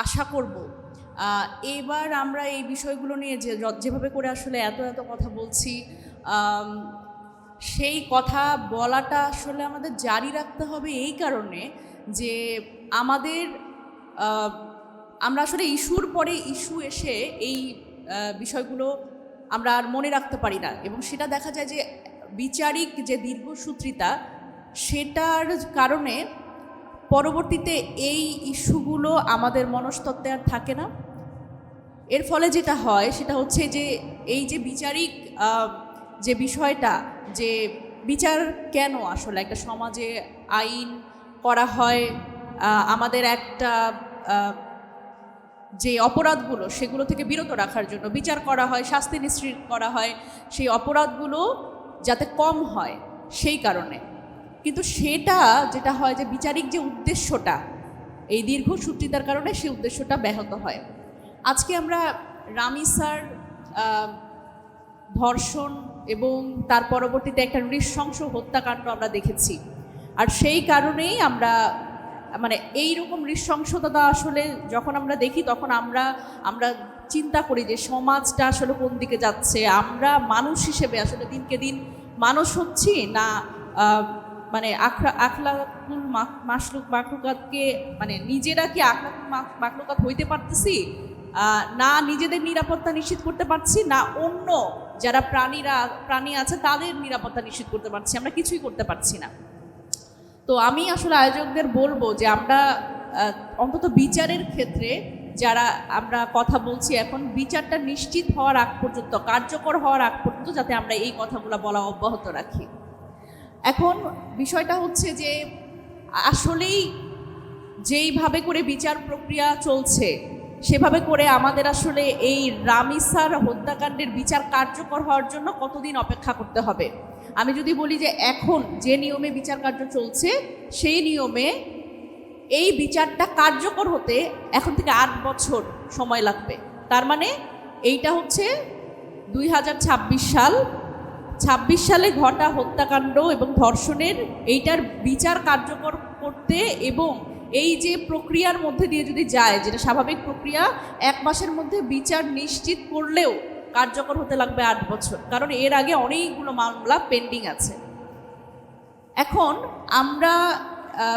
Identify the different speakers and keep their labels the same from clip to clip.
Speaker 1: আশা করব এবার আমরা এই বিষয়গুলো নিয়ে যেভাবে করে আসলে এত এত কথা বলছি, আম, সেই কথা বলাটা আসলে আমাদের জারি রাখতে হবে এই কারণে যে আমাদের আহ, আমরা আসলে ইস্যুর পরে ইস্যু এসে এই বিষয়গুলো আমরা আর মনে রাখতে পারি না, এবং সেটা দেখা যায় যে বিচারিক যে দীর্ঘসূত্রিতা সেটার কারণে পরবর্তীতে এই ইস্যুগুলো আমাদের মনস্তত্ত্বে আর থাকে না। এর ফলে যেটা হয় সেটা হচ্ছে যে এই যে বিচারিক যে বিষয়টা, যে বিচার কেন আসলে একটা সমাজে আইন করা হয়, আমাদের একটা যে অপরাধগুলো সেগুলো থেকে বিরত রাখার জন্য বিচার করা হয়, শাস্তি নিশ্চিত করা হয় সেই অপরাধগুলো যাতে কম হয় সেই কারণে। কিন্তু সেটা যেটা হয় যে বিচারিক যে উদ্দেশ্যটা এই দীর্ঘসূত্রিতার কারণে সেই উদ্দেশ্যটা ব্যাহত হয়। আজকে আমরা রামিসার ধর্ষণ এবং তার পরবর্তীতে একটা নৃশংস হত্যাকাণ্ড আমরা দেখেছি, আর সেই কারণেই আমরা মানে এই রকম নৃশংসতা আসলে যখন আমরা দেখি তখন আমরা চিন্তা করি যে সমাজটা আসলে কোন দিকে যাচ্ছে। আমরা মানুষ হিসেবে আসলে দিনকে দিন মানুষ হচ্ছি না মানে আখলাকুল মাখলুকাতকে মানে নিজেরা কি আখলাকুল মাখলুকাত হইতে পারতেছি না, নিজেদের নিরাপত্তা নিশ্চিত করতে পারছি না, অন্য যারা প্রাণী আছে তাদের নিরাপত্তা নিশ্চিত করতে পারছি, আমরা কিছুই করতে পারছি না। তো আমি আসলে আয়োজকদের বলবো যে আমরা অন্তত বিচারের ক্ষেত্রে যারা আমরা কথা বলছি এখন, বিচারটা নিশ্চিত হওয়ার আগ পর্যন্ত, কার্যকর হওয়ার আগ পর্যন্ত যাতে আমরা এই কথাগুলো বলা অব্যাহত রাখি। এখন বিষয়টা হচ্ছে যে আসলেই যেইভাবে করে বিচার প্রক্রিয়া চলছে সেভাবে করে আমাদের আসলে এই রামিসার হত্যাকাণ্ডের বিচার কার্যকর হওয়ার জন্য কতদিন অপেক্ষা করতে হবে। আমি যদি বলি যে এখন যে নিয়মে বিচার কার্য চলছে সেই নিয়মে এই বিচারটা কার্যকর হতে এখন থেকে 8 বছর সময় লাগবে। তার মানে এইটা হচ্ছে 2026 সাল, 26 সালে ঘটা হত্যাকাণ্ড এবং ধর্ষণের এইটার বিচার কার্যকর করতে এবং এই যে প্রক্রিয়ার মধ্যে দিয়ে যদি যায়, যেটা স্বাভাবিক প্রক্রিয়া, 1 মাসের মধ্যে বিচার নিশ্চিত করলেও কার্যকর হতে লাগবে 8 বছর, কারণ এর আগে অনেকগুলো মামলা পেন্ডিং আছে। এখন আমরা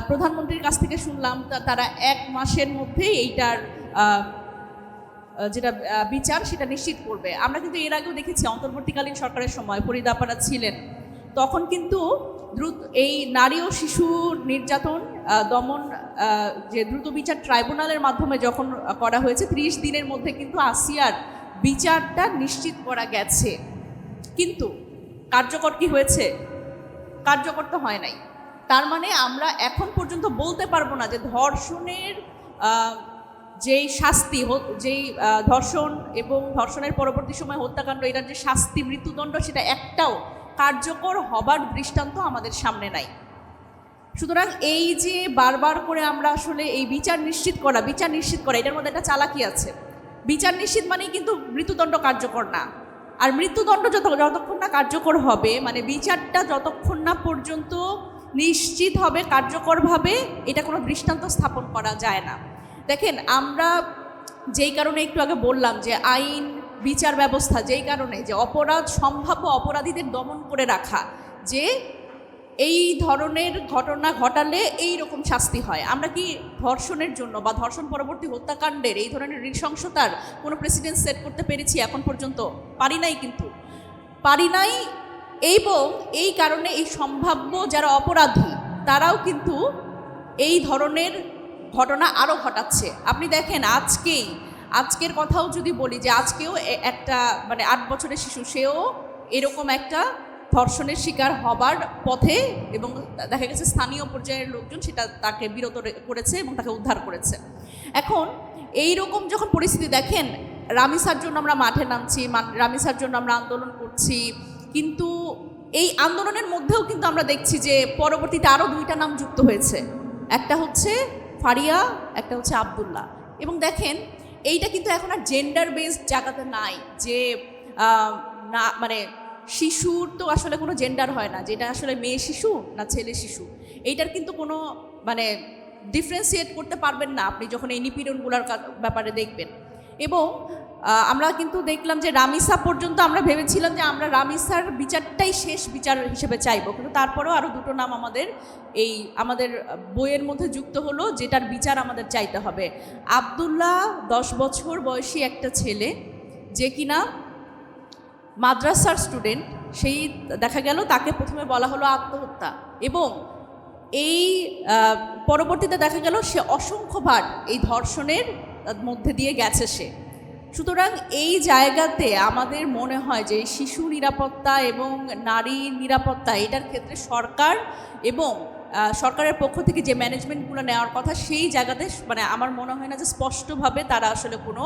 Speaker 1: প্রধানমন্ত্রীর কাছ থেকে শুনলাম তারা 1 মাসের মধ্যে এইটার যেটা বিচার সেটা নিশ্চিত করবে। আমরা কিন্তু এর আগেও দেখেছি অন্তর্বর্তীকালীন সরকারের সময় ফরিদা আপারা ছিলেন, তখন কিন্তু এই নারী ও শিশু নির্যাতন দমন যে দ্রুত বিচার ট্রাইব্যুনালের মাধ্যমে যখন করা হয়েছে 30 দিনের মধ্যে কিন্তু আসিয়ার বিচারটা নিশ্চিত করা গেছে। কিন্তু কার্যকর কি হয়েছে? কার্যকর তো হয় নাই। তার মানে আমরা এখন পর্যন্ত বলতে পারবো না যে ধর্ষণের যেই শাস্তি, যেই ধর্ষণ এবং ধর্ষণের পরবর্তী সময় হত্যাকাণ্ড, এটার যে শাস্তি মৃত্যুদণ্ড, সেটা একটাও কার্যকর হবার দৃষ্টান্ত আমাদের সামনে নাই। সুতরাং এই যে বারবার করে আমরা আসলে এই বিচার নিশ্চিত করা এটার মধ্যে একটা চালাকি আছে। বিচার নিশ্চিত মানেই কিন্তু মৃত্যুদণ্ড কার্যকর না। আর মৃত্যুদণ্ড যতক্ষণ না কার্যকর হবে, মানে বিচারটা যতক্ষণ না পর্যন্ত নিশ্চিত হবে কার্যকরভাবে, এটা কোনো দৃষ্টান্ত স্থাপন করা যায় না। দেখেন, আমরা যেই কারণে একটু আগে বললাম যে আইন বিচার ব্যবস্থা, যেই কারণে যে সম্ভাব্য অপরাধীদের দমন করে রাখা, যে এই ধরনের ঘটনা ঘটালে এই রকম শাস্তি হয়। আমরা কি ধর্ষণের জন্য বা ধর্ষণ পরবর্তী হত্যাকাণ্ডের এই ধরনের নৃশংসতার কোনো প্রেসিডেন্ট সেট করতে পেরেছি এখন পর্যন্ত? পারি নাই, কিন্তু পারি নাই। এবং এই কারণে এই সম্ভাব্য যারা অপরাধী তারাও কিন্তু এই ধরনের ঘটনা আরও ঘটাচ্ছে। আপনি দেখেন, আজকের কথাও যদি বলি যে আজকেও একটা মানে 8 বছরের শিশু, সেও এরকম একটা ধর্ষণের শিকার হবার পথে, এবং দেখা গেছে স্থানীয় পর্যায়ের লোকজন সেটা তাকে বিরত করেছে এবং তাকে উদ্ধার করেছে। এখন এই রকম যখন পরিস্থিতি, দেখেন রামিসার জন্য আমরা মাঠে নামছি, রামিসার জন্য আমরা আন্দোলন করছি, কিন্তু এই আন্দোলনের মধ্যেও কিন্তু আমরা দেখছি যে পরবর্তীতে আরও 2টা নাম যুক্ত হয়েছে। একটা হচ্ছে ফারিয়া, একটা হচ্ছে আব্দুল্লাহ। এবং দেখেন, এইটা কিন্তু এখন আর জেন্ডার বেসড জায়গাতে নাই, যে না মানে শিশুর তো আসলে কোনো জেন্ডার হয় না, যেটা আসলে মেয়ে শিশু না ছেলে শিশু, এইটার কিন্তু কোনো মানে ডিফারেন্সিয়েট করতে পারবেন না আপনি যখন এই নিপীড়নগুলোর ব্যাপারে দেখবেন। এবং আমরা কিন্তু দেখলাম যে রামিসা পর্যন্ত আমরা ভেবেছিলাম যে আমরা রামিসার বিচারটাই শেষ বিচার হিসেবে চাইবো, কিন্তু তারপরেও আরও দুটো নাম আমাদের বইয়ের মধ্যে যুক্ত হলো যেটার বিচার আমাদের চাইতে হবে। আব্দুল্লাহ 10 বছর বয়সী একটা ছেলে, যে কিনা মাদ্রাসার স্টুডেন্ট, সেই দেখা গেল তাকে প্রথমে বলা হলো আত্মহত্যা, এবং এই পরবর্তীতে দেখা গেল সে অসংখ্যবার এই ধর্ষণের মধ্যে দিয়ে গেছে সে। সুতরাং এই জায়গাতে আমাদের মনে হয় যে শিশু নিরাপত্তা এবং নারী নিরাপত্তা এটার ক্ষেত্রে সরকার এবং সরকারের পক্ষ থেকে যে ম্যানেজমেন্টগুলো নেওয়ার কথা সেই জায়গাতে মানে আমার মনে হয় না যে স্পষ্টভাবে তারা আসলে কোনো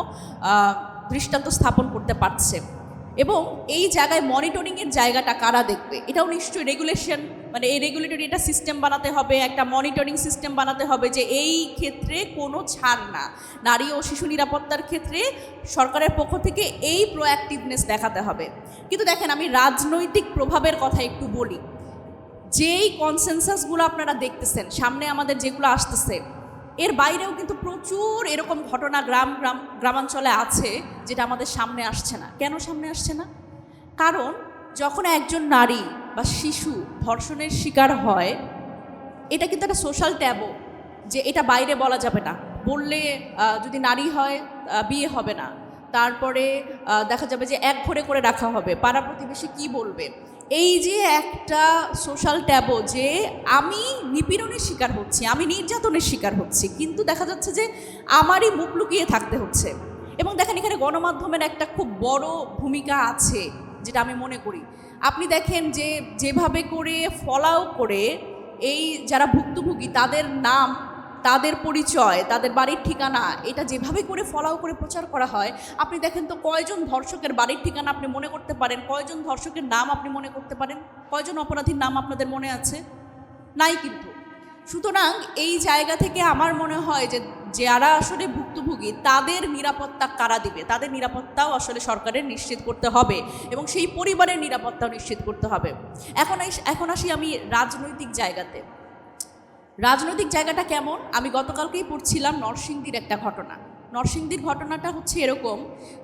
Speaker 1: দৃষ্টান্ত স্থাপন করতে পারছে। এবং এই জায়গায় মনিটরিংয়ের জায়গাটা কারা দেখবে, এটাও নিশ্চয়ই রেগুলেশন, মানে এই রেগুলেটরি একটা সিস্টেম বানাতে হবে, একটা মনিটরিং সিস্টেম বানাতে হবে যে এই ক্ষেত্রে কোনো ছাড় না, নারী ও শিশু নিরাপত্তার ক্ষেত্রে সরকারের পক্ষ থেকে এই প্রোঅ্যাক্টিভনেস দেখাতে হবে। কিন্তু দেখেন, আমি রাজনৈতিক প্রভাবের কথা একটু বলি। যেই কনসেনসাসগুলো আপনারা দেখতেছেন সামনে আমাদের যেগুলো আসতেছে, এর বাইরেও কিন্তু প্রচুর এরকম ঘটনা গ্রামাঞ্চলে আছে যেটা আমাদের সামনে আসছে না। কেন সামনে আসছে না? কারণ যখন একজন নারী বা শিশু ধর্ষণের শিকার হয়, এটা কিন্তু একটা সোশ্যাল ট্যাবু, যে এটা বাইরে বলা যাবে না, বললে যদি নারী হয় বিয়ে হবে না, তারপরে দেখা যাবে যে এক ঘরে করে রাখা হবে, পাড়া প্রতিবেশী কি বলবে। এই যে একটা সোশ্যাল ট্যাবু, যে আমি নিপীড়নের শিকার হচ্ছি, আমি নির্যাতনের শিকার হচ্ছি, কিন্তু দেখা যাচ্ছে যে আমারই মুখ লুকিয়ে থাকতে হচ্ছে। এবং দেখেন, এখানে গণমাধ্যমের একটা খুব বড় ভূমিকা আছে যেটা আমি মনে করি। আপনি দেখেন যে যেভাবে করে ফলাও করে এই যারা ভুক্তভোগী তাদের নাম, তাদের পরিচয়, তাদের বাড়ির ঠিকানা, এটা যেভাবে করে ফলাও করে প্রচার করা হয়, আপনি দেখেন তো কয়জন ধর্ষকের বাড়ির ঠিকানা আপনি মনে করতে পারেন, কয়জন ধর্ষকের নাম আপনি মনে করতে পারেন, কয়জন অপরাধীর নাম আপনাদের মনে আছে? নাই কিন্তু। সুতরাং এই জায়গা থেকে আমার মনে হয় যে যারা আসলে ভুক্তভোগী তাদের নিরাপত্তা কারা দিবে, তাদের নিরাপত্তাও আসলে সরকারের নিশ্চিত করতে হবে, এবং সেই পরিবারের নিরাপত্তাও নিশ্চিত করতে হবে। এখন আসি আমি রাজনৈতিক জায়গাতে। রাজনৈতিক জায়গাটা কেমন? আমি গতকালকেই পড়ছিলাম নরসিংদীর একটা ঘটনা। নরসিংদীর ঘটনাটা হচ্ছে এরকম,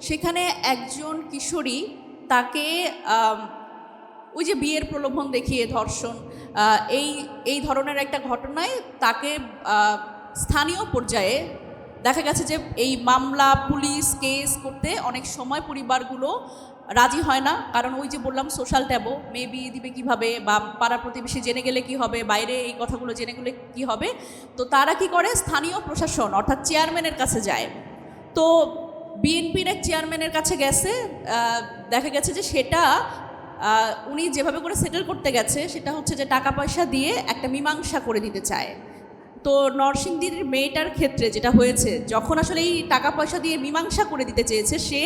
Speaker 1: সেখানে একজন কিশোরী, তাকে ওই যে বিয়ের প্রলোভন দেখিয়ে ধর্ষণ, এই ধরনের একটা ঘটনায় তাকে স্থানীয় পর্যায়ে দেখা গেছে যে এই মামলা পুলিশ কেস করতে অনেক সময় পরিবারগুলো রাজি হয় না, কারণ ওই যে বললাম সোশ্যাল ট্যাবু, মেয়ে বিয়ে দিবে কীভাবে, বা পাড়া প্রতিবেশী জেনে গেলে কি হবে, বাইরে এই কথাগুলো জেনে গেলে কি হবে। তো তারা কি করে, স্থানীয় প্রশাসন অর্থাৎ চেয়ারম্যানের কাছে যায়। তো বিএনপির এক চেয়ারম্যানের কাছে গেছে, দেখা গেছে যে সেটা উনি যেভাবে করে সেটেল করতে গেছে সেটা হচ্ছে যে টাকা পয়সা দিয়ে একটা মীমাংসা করে দিতে চায়। তো নরসিংদীর মেয়েটার ক্ষেত্রে যেটা হয়েছে, যখন আসলে এই টাকা পয়সা দিয়ে মীমাংসা করে দিতে চেয়েছে, সে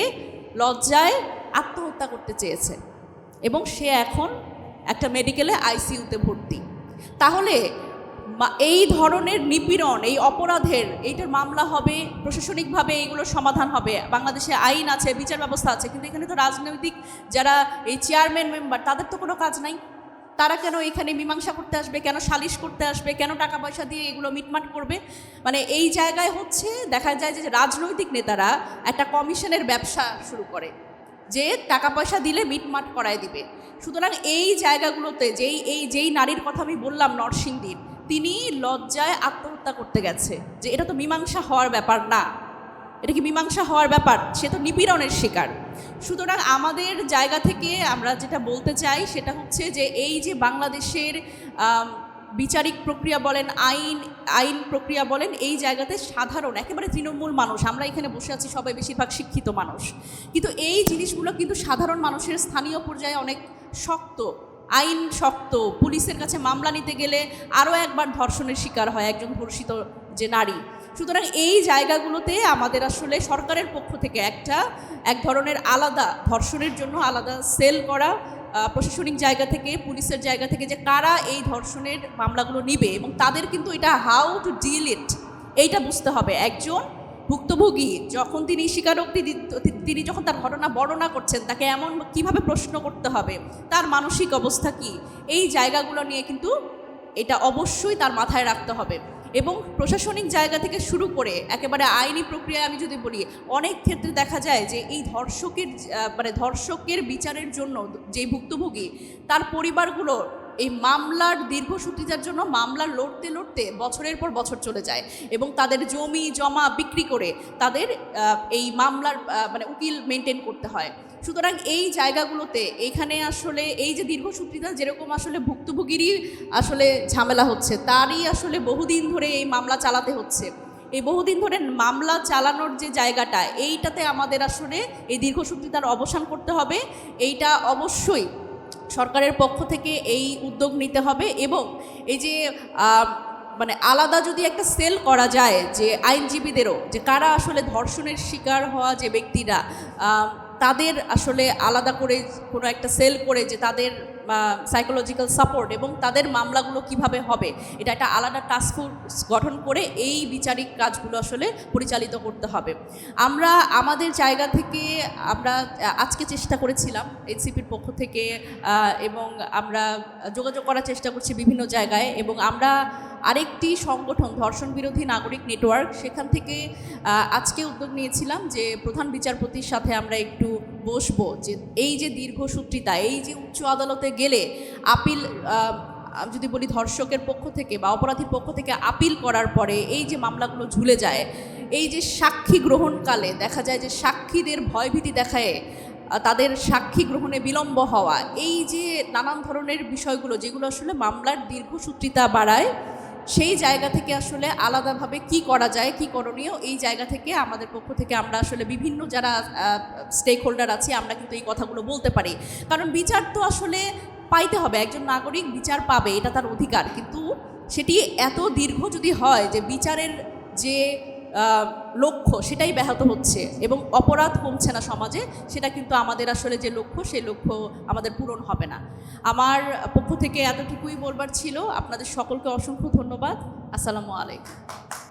Speaker 1: লজ্জায় আত্মহত্যা করতে চেয়েছে, এবং সে এখন একটা মেডিকেলে আইসিইউতে ভর্তি। তাহলে এই ধরনের নিপীড়ন, এই অপরাধের এইটার মামলা হবে, প্রশাসনিকভাবে এইগুলোর সমাধান হবে, বাংলাদেশে আইন আছে, বিচার ব্যবস্থা আছে, কিন্তু এখানে তো রাজনৈতিক যারা এই চেয়ারম্যান মেম্বার, তাদের তো কোনো কাজ নাই। তারা কেন এখানে মীমাংসা করতে আসবে, কেন সালিশ করতে আসবে, কেন টাকা পয়সা দিয়ে এগুলো মিটমাট করবে? মানে এই জায়গায় হচ্ছে দেখা যায় যে রাজনৈতিক নেতারা একটা কমিশনের ব্যবসা শুরু করে, যে টাকা পয়সা দিলে মিটমাট করায় দিবে। সুতরাং এই জায়গাগুলোতে যেই নারীর কথা আমি বললাম নরসিংদীর, তিনি লজ্জায় আত্মহত্যা করতে গেছে, যে এটা তো মীমাংসা হওয়ার ব্যাপার না, এটা কি মীমাংসা হওয়ার ব্যাপার? সে তো নিপীড়নের শিকার। সুতরাং আমাদের জায়গা থেকে আমরা যেটা বলতে চাই সেটা হচ্ছে যে এই যে বাংলাদেশের বিচারিক প্রক্রিয়া বলেন, আইন প্রক্রিয়া বলেন, এই জায়গাতে সাধারণ একেবারে তৃণমূল মানুষ, আমরা এখানে বসে আছি সবাই বেশিরভাগ শিক্ষিত মানুষ, কিন্তু এই জিনিসগুলো কিন্তু সাধারণ মানুষের স্থানীয় পর্যায়ে অনেক শক্ত, আইন শক্ত। পুলিশের কাছে মামলা নিতে গেলে আরও একবার ধর্ষণের শিকার হয় একজন ধর্ষিত যে নারী। সুতরাং এই জায়গাগুলোতে আমাদের আসলে সরকারের পক্ষ থেকে এক ধরনের আলাদা ধর্ষণের জন্য আলাদা সেল করা, প্রশাসনিক জায়গা থেকে, পুলিশের জায়গা থেকে, যে কারা এই ধর্ষণের মামলাগুলো নিবে, এবং তাদের কিন্তু এটা হাউ টু ডিল ইট এইটা বুঝতে হবে। একজন ভুক্তভোগী যখন তিনি স্বীকারোক্তি তিনি যখন তার ঘটনা বর্ণনা করছেন, তাকে এমন কিভাবে প্রশ্ন করতে হবে, তার মানসিক অবস্থা কি, এই জায়গাগুলো নিয়ে কিন্তু এটা অবশ্যই তার মাথায় রাখতে হবে। এবং প্রশাসনিক জায়গা থেকে শুরু করে একেবারে আইনি প্রক্রিয়া আমি যদি বলি, অনেক ক্ষেত্রে দেখা যায় যে এই ধর্ষকের বিচারের জন্য যে ভুক্তভোগী তার পরিবারগুলো এই মামলার দীর্ঘসূত্রিতার জন্য মামলা লড়তে লড়তে বছরের পর বছর চলে যায় এবং তাদের জমি জমা বিক্রি করে তাদের এই মামলার উকিল মেনটেন করতে হয়। সুতরাং এই জায়গাগুলোতে এখানে আসলে এই যে দীর্ঘসূত্রিতা যেরকম আসলে ভুক্তভোগীরই আসলে ঝামেলা হচ্ছে, তারই আসলে বহুদিন ধরে এই মামলা চালাতে হচ্ছে। এই বহুদিন ধরে মামলা চালানোর যে জায়গাটা, এইটাতে আমাদের আসলে এই দীর্ঘসূত্রিতার অবসান করতে হবে। এইটা অবশ্যই সরকারের পক্ষ থেকে এই উদ্যোগ নিতে হবে এবং এই যে আলাদা যদি একটা সেল করা যায় যে আইনজীবীদেরও, যে কারা আসলে ধর্ষণের শিকার হওয়া যে ব্যক্তিরা, তাদের আসলে আলাদা করে কোনো একটা সেল করে যে তাদের সাইকোলজিক্যাল সাপোর্ট এবং তাদের মামলাগুলো কিভাবে হবে, এটা একটা আলাদা টাস্ক ফোর্স গঠন করে এই বিচারিক কাজগুলো আসলে পরিচালিত করতে হবে। আমরা আমাদের জায়গা থেকে আমরা আজকে চেষ্টা করেছিলাম এনসিপির পক্ষ থেকে এবং আমরা যোগাযোগ করার চেষ্টা করছি বিভিন্ন জায়গায়, এবং আমরা আরেকটি সংগঠন ধর্ষণ বিরোধী নাগরিক নেটওয়ার্ক, সেখান থেকে আজকে উদ্যোগ নিয়েছিলাম যে প্রধান বিচারপতির সাথে আমরা একটু বসবো, যে এই যে দীর্ঘসূত্রিতা, এই যে উচ্চ আদালতে গেলে আপিল যদি বলি ধর্ষকের পক্ষ থেকে বা অপরাধীর পক্ষ থেকে আপিল করার পরে এই যে মামলাগুলো ঝুলে যায়, এই যে সাক্ষী গ্রহণকালে দেখা যায় যে সাক্ষীদের ভয়ভীতি দেখায় তাদের সাক্ষী গ্রহণে বিলম্ব হওয়া, এই যে নানান ধরনের বিষয়গুলো যেগুলো আসলে মামলার দীর্ঘসূত্রিতা বাড়ায়, সেই জায়গা থেকে আসলে আলাদাভাবে কি করা যায়, কি করণীয়, এই জায়গা থেকে আমাদের পক্ষ থেকে আমরা আসলে বিভিন্ন যারা স্টেক হোল্ডার আছি আমরা কিন্তু এই কথাগুলো বলতে পারি। কারণ বিচার তো আসলে পাইতে হবে, একজন নাগরিক বিচার পাবে, এটা তার অধিকার, কিন্তু সেটি এত দীর্ঘ যদি হয় যে বিচারের যে লক্ষ্য সেটাই ব্যাহত হচ্ছে এবং অপরাধ কমছে না সমাজে, সেটা কিন্তু আমাদের আসলে যে লক্ষ্য সেই লক্ষ্য আমাদের পূরণ হবে না। আমার পক্ষ থেকে এতটুকুই বলবার ছিল। আপনাদের সকলকে অসংখ্য ধন্যবাদ। আসসালামু আলাইকুম।